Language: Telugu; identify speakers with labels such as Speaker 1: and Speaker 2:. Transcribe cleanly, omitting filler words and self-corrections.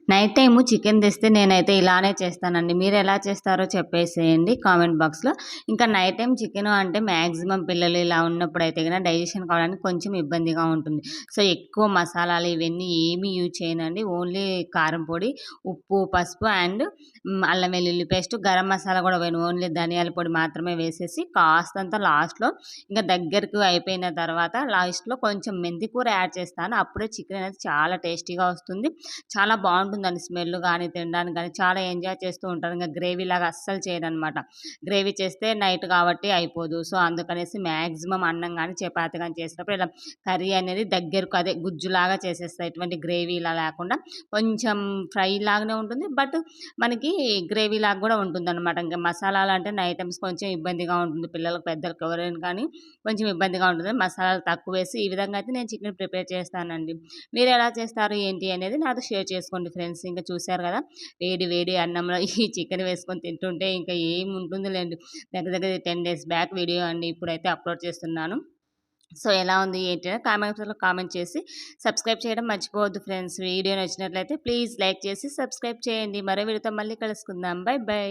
Speaker 1: నైట్ టైము చికెన్ తెస్తే నేనైతే ఇలానే చేస్తానండి. మీరెలా చేస్తారో చెప్పేసేయండి కామెంట్ బాక్స్‌లో. ఇంకా నైట్ టైమ్ చికెను అంటే మ్యాక్సిమం పిల్లలు ఇలా ఉన్నప్పుడైతే గన డైజెషన్ కావడానికి కొంచెం ఇబ్బందిగా ఉంటుంది. సో, ఎక్కువ మసాలాలు ఇవన్నీ ఏమి యూజ్ చేయనండి. ఓన్లీ కారం పొడి, ఉప్పు, పసుపు అండ్ అల్లం వెల్లుల్లి పేస్ట్, గరం మసాలా కూడా వేయను. ఓన్లీ ధనియాల పొడి మాత్రమే వేసేసి కాస్తంత లాస్ట్‌లో ఇంక దగ్గరకు అయిపోయిన తర్వాత లాస్ట్‌లో కొంచెం మెంతి కూర యాడ్ చేస్తాను. అప్పుడే చికెన్ అనేది చాలా టేస్టీగా వస్తుంది. చాలా బావుంటుందండి స్మెల్ గానీ, తినడానికి గానీ చాలా ఎంజాయ్ చేస్తూ ఉంటాను. ఇంక గ్రేవీలాగా అస్సలు చేయననమాట. గ్రేవీ చేస్తే నైట్ కాబట్టి అయిపోదు. సో, అందుకనేసి మాక్సిమం అన్నం గానీ, చపాతీ గానీ చేసేటప్పుడు ఇలా కర్రీ అనేది దగ్గరకు అదే గుజ్జులాగా చేసేస్తా. ఎటువంటి గ్రేవీ ఇలా లేకుండా కొంచెం ఫ్రై లాగానే ఉంటుంది. బట్ మనకి గ్రేవీలాగా గూడా ఉంటుందనమాట. ఇంక మసాలాలంటే నైట్ టైమ్స్ కొంచెం ఇబ్బందిగా ఉంటుంది. పిల్లలకు, పెద్దలకు ఎవరైనా కానీ కొంచెం ఇబ్బందిగా ఉంటుంది. మసాలాలు తక్కువేసి ఈ విధంగా అయితే నేను చికెన్ ప్రిపేర్ చేస్తానండి. మీరెలా చేస్తారు ఏంటి అనేది నాతో షేర్ చేసుకోండి ఫ్రెండ్స్. ఇంక చూసారు గదా! వేడి వేడి అన్నంలో ఈ చికెన్ వేసుకొని తింటుంటే ఇంకా ఏముంటుందిలేండి. దగ్గర దగ్గర 10 డేస్ బ్యాక్ వీడియో అండి. ఇప్పుడైతే అప్‌లోడ్ చేస్తున్నాను. సో, ఎలా ఉంది ఏంటి అని కామెంట్స్‌లో కామెంట్ చేసి సబ్స్క్రైబ్ చేయడం మర్చిపోవద్దు ఫ్రెండ్స్. వీడియో నచ్చినట్లయితే ప్లీజ్ లైక్ చేసి సబ్స్క్రైబ్ చేయండి. మరో వీడియోతో మళ్ళీ కలుసుకుందాం. By by.